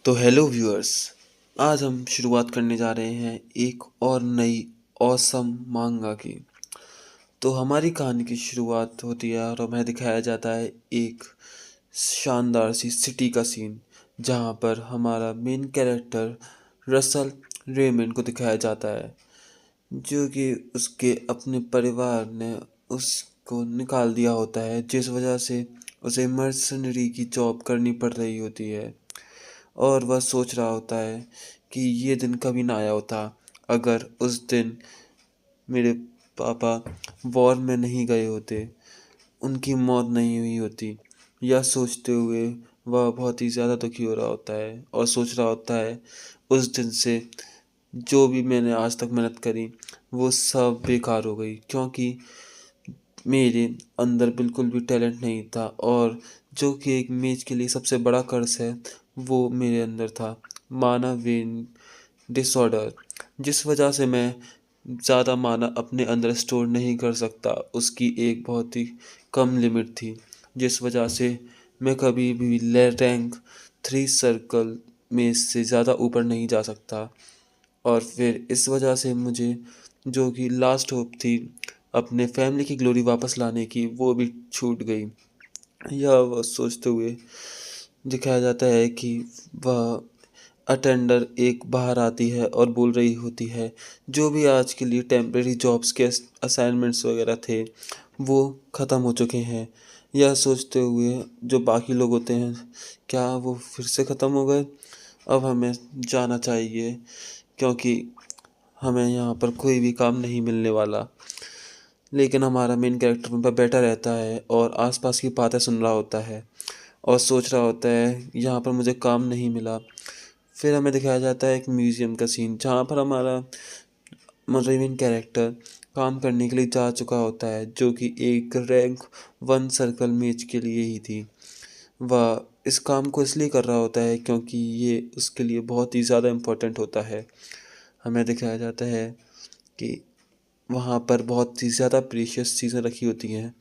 तो hello viewers. आज हम शुरुआत करने जा रहे हैं एक और नई ऑसम मांगा की। तो हमारी कहानी की शुरुआत होती है और हमें दिखाया जाता है एक शानदार सी सिटी का सीन, जहां पर हमारा मेन कैरेक्टर रसल रेमंड को दिखाया जाता है, जो कि उसके अपने परिवार ने उसको निकाल दिया होता है, जिस वजह से उसे मर्सनरी की जॉब करनी पड़ रही होती है। और वह सोच रहा होता है कि ये दिन कभी ना आया होता अगर उस दिन मेरे पापा वॉर में नहीं गए होते, उनकी मौत नहीं हुई होती। यह सोचते हुए वह बहुत ही ज़्यादा दुखी हो रहा होता है और सोच रहा होता है उस दिन से जो भी मैंने आज तक मेहनत करी वो सब बेकार हो गई, क्योंकि मेरे अंदर बिल्कुल भी टैलेंट नहीं था, और जो कि एक मेज के लिए सबसे बड़ा कर्स है वो मेरे अंदर था, मानव वेन डिसऑर्डर, जिस वजह से मैं ज़्यादा माना अपने अंदर स्टोर नहीं कर सकता। उसकी एक बहुत ही कम लिमिट थी, जिस वजह से मैं कभी भी रैंक 3 सर्कल में से ज़्यादा ऊपर नहीं जा सकता। और फिर इस वजह से मुझे जो कि लास्ट होप थी अपने फैमिली की ग्लोरी वापस लाने की, वो भी छूट गई। यह वह सोचते हुए दिखाया जाता है कि वह अटेंडर एक बाहर आती है और बोल रही होती है जो भी आज के लिए टेम्परेरी जॉब्स के असाइनमेंट्स वगैरह थे वो ख़त्म हो चुके हैं। यह सोचते हुए जो बाकी लोग होते हैं, क्या वो फिर से ख़त्म हो गए? अब हमें जाना चाहिए, क्योंकि हमें यहाँ पर कोई भी काम नहीं मिलने वाला। लेकिन हमारा मेन कैरेक्टर वहाँ पर बैठा रहता है और आसपास की बातें सुन रहा होता है और सोच रहा होता है यहाँ पर मुझे काम नहीं मिला। फिर हमें दिखाया जाता है एक म्यूज़ियम का सीन, जहाँ पर हमारा मेन कैरेक्टर काम करने के लिए जा चुका होता है, जो कि एक रैंक 1 सर्कल मेज के लिए ही थी। वह इस काम को इसलिए कर रहा होता है क्योंकि ये उसके लिए बहुत ही ज़्यादा इम्पोर्टेंट होता है। हमें दिखाया जाता है कि वहाँ पर बहुत ही ज़्यादा प्रीशियस चीज़ें रखी होती हैं,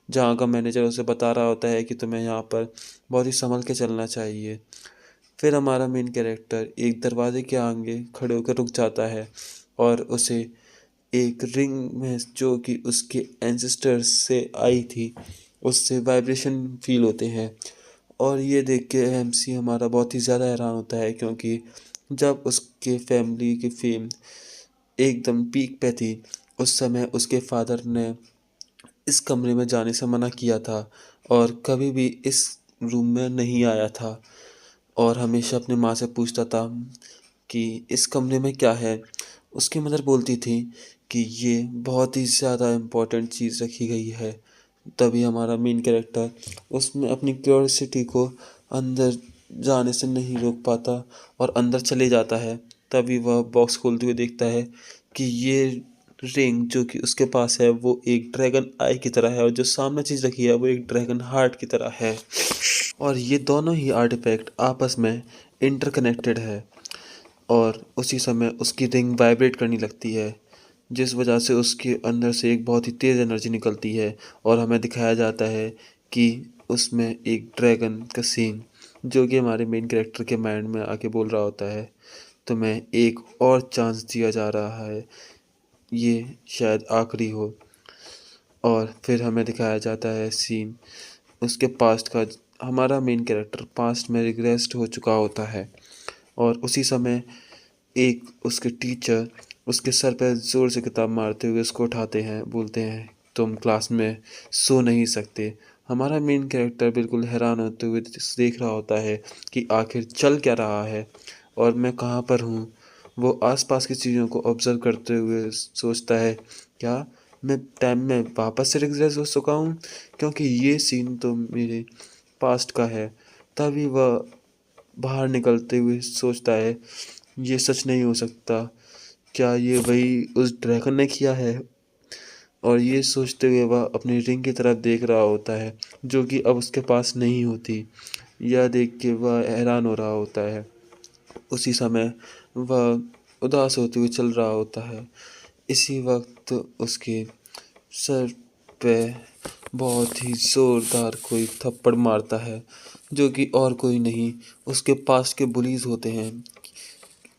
जहाँ का मैनेजर उसे बता रहा होता है कि तुम्हें यहाँ पर बहुत ही संभल के चलना चाहिए। फिर हमारा मेन कैरेक्टर एक दरवाजे के आगे खड़े होकर रुक जाता है और उसे एक रिंग में जो कि उसके एंसेस्टर्स से आई थी उससे वाइब्रेशन फील होते हैं। और ये देख के एमसी हमारा बहुत ही ज़्यादा हैरान होता है, क्योंकि जब उसके फैमिली की फेम एकदम पीक पे थी उस समय उसके फादर ने इस कमरे में जाने से मना किया था और कभी भी इस रूम में नहीं आया था, और हमेशा अपनी माँ से पूछता था कि इस कमरे में क्या है। उसकी मदर बोलती थी कि ये बहुत ही ज़्यादा इम्पोर्टेंट चीज़ रखी गई है। तभी हमारा मेन कैरेक्टर उसमें अपनी क्यूरियोसिटी को अंदर जाने से नहीं रोक पाता और अंदर चले जाता है। तभी वह बॉक्स खोलते हुए देखता है कि ये रिंग जो कि उसके पास है वो एक ड्रैगन आई की तरह है, और जो सामने चीज़ रखी है वो एक ड्रैगन हार्ट की तरह है, और ये दोनों ही आर्टिफैक्ट आपस में इंटरकनेक्टेड है। और उसी समय उसकी रिंग वाइब्रेट करने लगती है, जिस वजह से उसके अंदर से एक बहुत ही तेज़ एनर्जी निकलती है, और हमें दिखाया जाता है कि उसमें एक ड्रैगन का सीन, जो कि हमारे मेन कैरेक्टर के माइंड में आके बोल रहा होता है तुम्हें एक और चांस दिया जा रहा है, ये शायद आखिरी हो। और फिर हमें दिखाया जाता है सीन उसके पास्ट का। हमारा मेन कैरेक्टर पास्ट में रिग्रेस्ड हो चुका होता है, और उसी समय एक उसके टीचर उसके सर पर ज़ोर से किताब मारते हुए उसको उठाते हैं, बोलते हैं तुम क्लास में सो नहीं सकते। हमारा मेन कैरेक्टर बिल्कुल हैरान होते हुए देख रहा होता है कि आखिर चल क्या रहा है और मैं कहाँ पर हूँ। वो आसपास की चीज़ों को ऑब्जर्व करते हुए सोचता है क्या मैं टाइम में वापस से रिग्रेस हो चुका हूँ, क्योंकि ये सीन तो मेरे पास्ट का है। तभी वह बाहर निकलते हुए सोचता है ये सच नहीं हो सकता, क्या ये वही उस ड्रैगन ने किया है। और ये सोचते हुए वह अपनी रिंग की तरफ देख रहा होता है, जो कि अब उसके पास नहीं होती। यह देख के वह हैरान हो रहा होता है। उसी समय वह उदास होते हुए चल रहा होता है। इसी वक्त उसके सर पे बहुत ही ज़ोरदार कोई थप्पड़ मारता है, जो कि और कोई नहीं उसके पास के बुलीज होते हैं।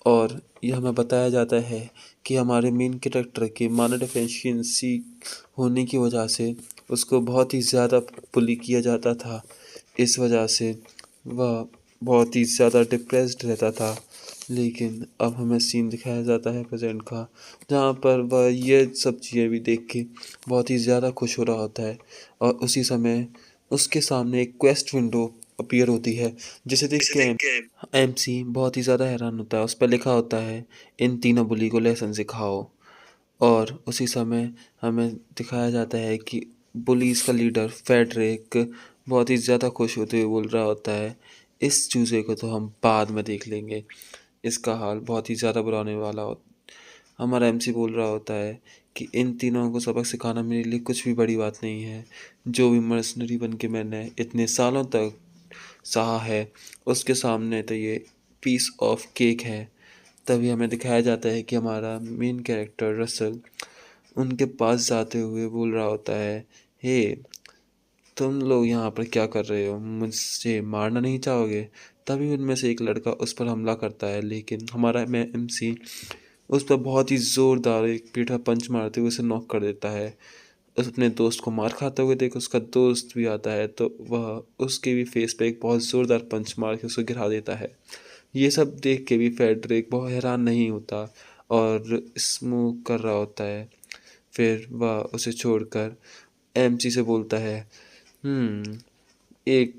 और यह हमें बताया जाता है कि हमारे मेन कैरेक्टर की माना डिफिशियंसी होने की वजह से उसको बहुत ही ज़्यादा बुली किया जाता था। इस वजह से वह बहुत ही ज़्यादा डिप्रेस्ड रहता था। लेकिन अब हमें सीन दिखाया जाता है प्रेजेंट का, जहाँ पर वह ये सब चीज़ें भी देख के बहुत ही ज़्यादा खुश हो रहा होता है। और उसी समय उसके सामने एक क्वेस्ट विंडो अपीयर होती है, जिसे देख के एमसी बहुत ही ज़्यादा हैरान होता है। उस पर लिखा होता है, इन तीनों बुली को लेसन सिखाओ। और उसी समय हमें दिखाया जाता है कि बुलीज का लीडर फेडरिक बहुत ही ज़्यादा खुश होते हुए बोल रहा होता है, इस चूजे को तो हम बाद में देख लेंगे, इसका हाल बहुत ही ज़्यादा बुरा होने वाला हो। हमारा एमसी बोल रहा होता है कि इन तीनों को सबक सिखाना मेरे लिए कुछ भी बड़ी बात नहीं है। जो भी मर्सनरी बन के मैंने इतने सालों तक सहा है, उसके सामने तो ये पीस ऑफ केक है। तभी हमें दिखाया जाता है कि हमारा मेन कैरेक्टर रसल उनके पास जाते हुए बोल रहा होता है, हे, तुम लोग यहाँ पर क्या कर रहे हो, मुझसे मारना नहीं चाहोगे? तभी उनमें से एक लड़का उस पर हमला करता है, लेकिन हमारा मैं एमसी उस पर बहुत ही ज़ोरदार एक पीठा पंच मारते हुए उसे नॉक कर देता है। उस अपने दोस्त को मार खाते हुए देख उसका दोस्त भी आता है, तो वह उसके भी फेस पे एक बहुत ज़ोरदार पंच मार के उसे गिरा देता है। ये सब देख के भी फेडरिक बहुत हैरान नहीं होता और स्मोक कर रहा होता है। फिर वह उसे छोड़कर एमसी से बोलता है, एक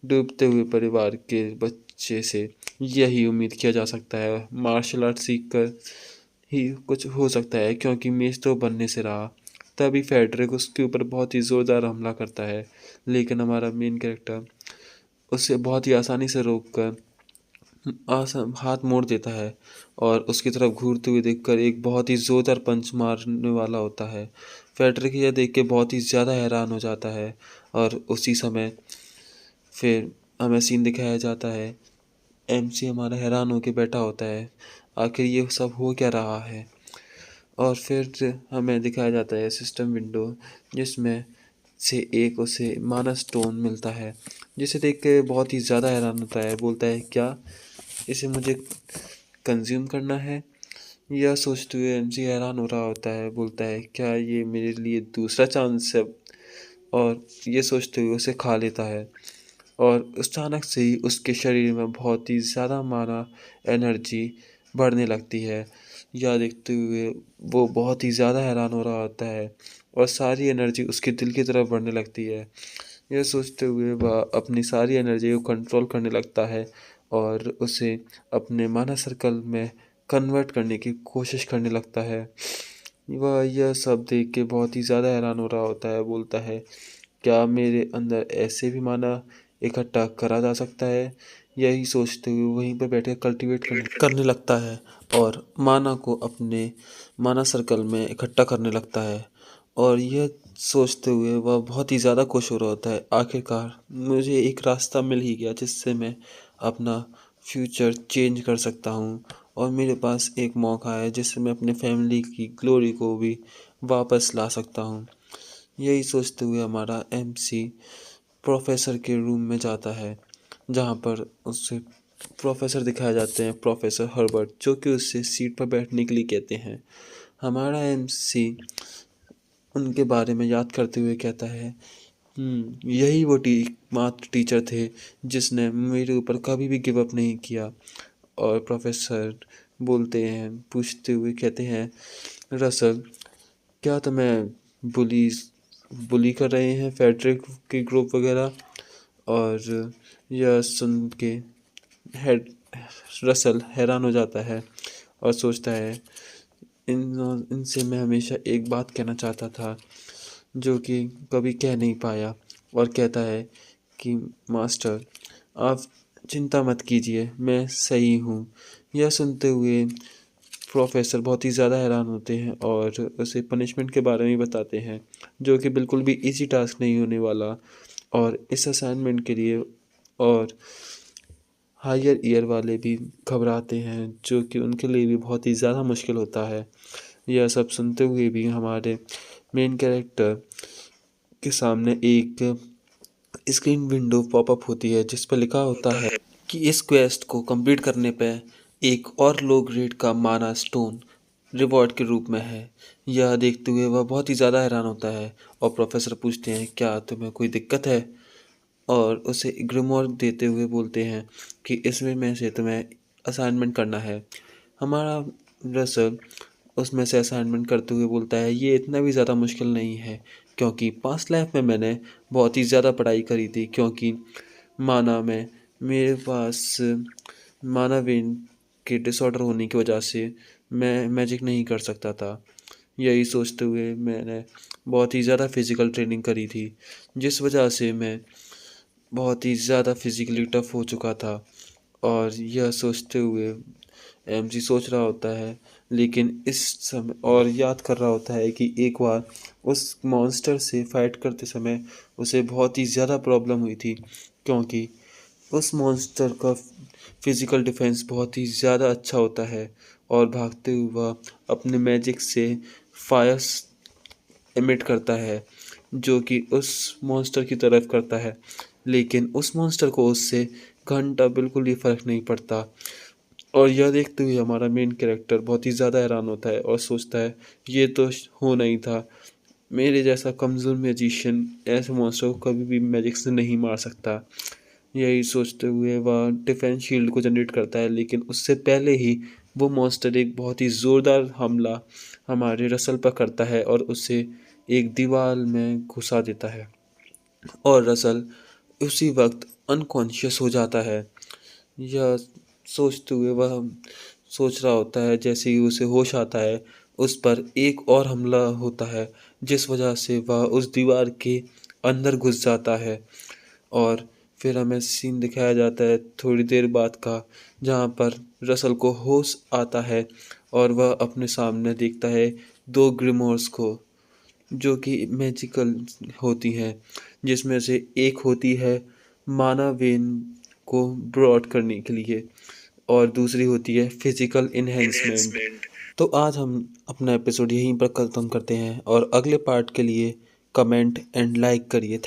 डूबते हुए परिवार के बच्चे से यही उम्मीद किया जा सकता है। मार्शल आर्ट सीख कर ही कुछ हो सकता है, क्योंकि मेज तो बनने से रहा। तभी फेडरिक उसके ऊपर बहुत ही ज़ोरदार हमला करता है, लेकिन हमारा मेन कैरेक्टर उसे बहुत ही आसानी से रोक कर हाथ मोड़ देता है और उसकी तरफ घूरते हुए देखकर एक बहुत ही ज़ोरदार पंच मारने वाला होता है। फेडरिक यह देख के बहुत ही ज़्यादा हैरान हो जाता है और उसी समय फिर हमें सीन दिखाया जाता है, एमसी हमारा हैरान होकर बैठा होता है, आखिर ये सब हो क्या रहा है। और फिर हमें दिखाया जाता है सिस्टम विंडो, जिसमें से एक उसे माना स्टोन मिलता है, जिसे देख के बहुत ही ज़्यादा हैरान होता है। बोलता है, क्या इसे मुझे कंज्यूम करना है? यह सोचते हुए एमसी हैरान हो रहा होता है। बोलता है, क्या ये मेरे लिए दूसरा चांस है? और ये सोचते हुए उसे खा लेता है और अचानक से ही उसके शरीर में बहुत ही ज़्यादा माना एनर्जी बढ़ने लगती है। यह देखते हुए वो बहुत ही ज़्यादा हैरान हो रहा होता है और सारी एनर्जी उसके दिल की तरफ बढ़ने लगती है। यह सोचते हुए वह अपनी सारी एनर्जी को कंट्रोल करने लगता है और उसे अपने माना सर्कल में कन्वर्ट करने की कोशिश करने लगता है। वह यह सब देख के बहुत ही ज़्यादा हैरान हो रहा होता है। बोलता है, क्या मेरे अंदर ऐसे भी माना इकट्ठा करा जा सकता है? यही सोचते हुए वहीं पर बैठे कल्टीवेट करने लगता है और माना को अपने माना सर्कल में इकट्ठा करने लगता है। और यह सोचते हुए वह बहुत ही ज़्यादा खुश हो रहा होता है, आखिरकार मुझे एक रास्ता मिल ही गया जिससे मैं अपना फ्यूचर चेंज कर सकता हूँ और मेरे पास एक मौका है जिससे मैं अपने फैमिली की ग्लोरी को भी वापस ला सकता हूँ। यही सोचते हुए हमारा एमसी प्रोफेसर के रूम में जाता है, जहाँ पर उससे प्रोफेसर दिखाए जाते हैं, प्रोफेसर हर्बर्ट, जो कि उससे सीट पर बैठने के लिए कहते हैं। हमारा एमसी उनके बारे में याद करते हुए कहता है, यही वो मात्र टीचर थे जिसने मेरे ऊपर कभी भी गिव अप नहीं किया। और प्रोफेसर बोलते हैं, पूछते हुए कहते हैं, रसल, क्या तुम्हें बुलीज बुली कर रहे हैं फेडरिक के ग्रुप वगैरह? और यह सुन के हेड रसल हैरान हो जाता है और सोचता है, इनसे मैं हमेशा एक बात कहना चाहता था जो कि कभी कह नहीं पाया। और कहता है कि मास्टर, आप चिंता मत कीजिए, मैं सही हूँ। यह सुनते हुए प्रोफेसर बहुत ही ज़्यादा हैरान होते हैं और उसे पनिशमेंट के बारे में बताते हैं, जो कि बिल्कुल भी इजी टास्क नहीं होने वाला। और इस असाइनमेंट के लिए और हायर ईयर वाले भी घबराते हैं, जो कि उनके लिए भी बहुत ही ज़्यादा मुश्किल होता है। यह सब सुनते हुए भी हमारे मेन कैरेक्टर के सामने एक स्क्रीन विंडो पॉपअप होती है जिस पर लिखा होता है कि इस क्वेस्ट को कंप्लीट करने पे एक और लो ग्रेड का माना स्टोन रिवॉर्ड के रूप में है। यह देखते हुए वह बहुत ही ज़्यादा हैरान होता है और प्रोफेसर पूछते हैं क्या तुम्हें कोई दिक्कत है, और उसे ग्रिमोर देते हुए बोलते हैं कि इसमें में से तुम्हें असाइनमेंट करना है। हमारा रसल उसमें से असाइनमेंट करते हुए बोलता है ये इतना भी ज़्यादा मुश्किल नहीं है, क्योंकि पास्ट लाइफ में मैंने बहुत ही ज़्यादा पढ़ाई करी थी, क्योंकि माना में मेरे पास माना वेन के डिसऑर्डर होने की वजह से मैं मैजिक नहीं कर सकता था। यही सोचते हुए मैंने बहुत ही ज़्यादा फिज़िकल ट्रेनिंग करी थी, जिस वजह से मैं बहुत ही ज़्यादा फिज़िकली टफ हो चुका था। और यह सोचते हुए एमजी सोच रहा होता है, लेकिन इस समय और याद कर रहा होता है कि एक बार उस मॉन्स्टर से फाइट करते समय उसे बहुत ही ज़्यादा प्रॉब्लम हुई थी, क्योंकि उस मॉन्स्टर का फिज़िकल डिफेंस बहुत ही ज़्यादा अच्छा होता है और भागते हुए वह अपने मैजिक से फायर्स एमिट करता है जो कि उस मॉन्स्टर की तरफ करता है, लेकिन उस मॉन्स्टर को उससे घंटा बिल्कुल भी फ़र्क नहीं पड़ता। और यह देखते हुए हमारा मेन कैरेक्टर बहुत ही ज़्यादा हैरान होता है और सोचता है ये तो होना ही था, मेरे जैसा कमज़ोर मैजिशियन ऐसे मॉन्स्टर को कभी भी मैजिक से नहीं मार सकता। यही सोचते हुए वह डिफेंस शील्ड को जनरेट करता है, लेकिन उससे पहले ही वो मॉन्स्टर एक बहुत ही ज़ोरदार हमला हमारे रसल पर करता है और उसे एक दीवार में घुसा देता है और रसल उसी वक्त अनकॉन्शियस हो जाता है। यह सोचते हुए वह सोच रहा होता है, जैसे ही उसे होश आता है उस पर एक और हमला होता है जिस वजह से वह उस दीवार के अंदर घुस जाता है। और फिर हमें सीन दिखाया जाता है थोड़ी देर बाद का, जहाँ पर रसल को होश आता है और वह अपने सामने देखता है दो ग्रिमोर्स को जो कि मैजिकल होती हैं, जिसमें से एक होती है माना वेन को ब्रॉड करने के लिए और दूसरी होती है फिजिकल इन्हेंसमेंट। तो आज हम अपना एपिसोड यहीं पर ख़त्म करते हैं और अगले पार्ट के लिए कमेंट एंड लाइक करिए।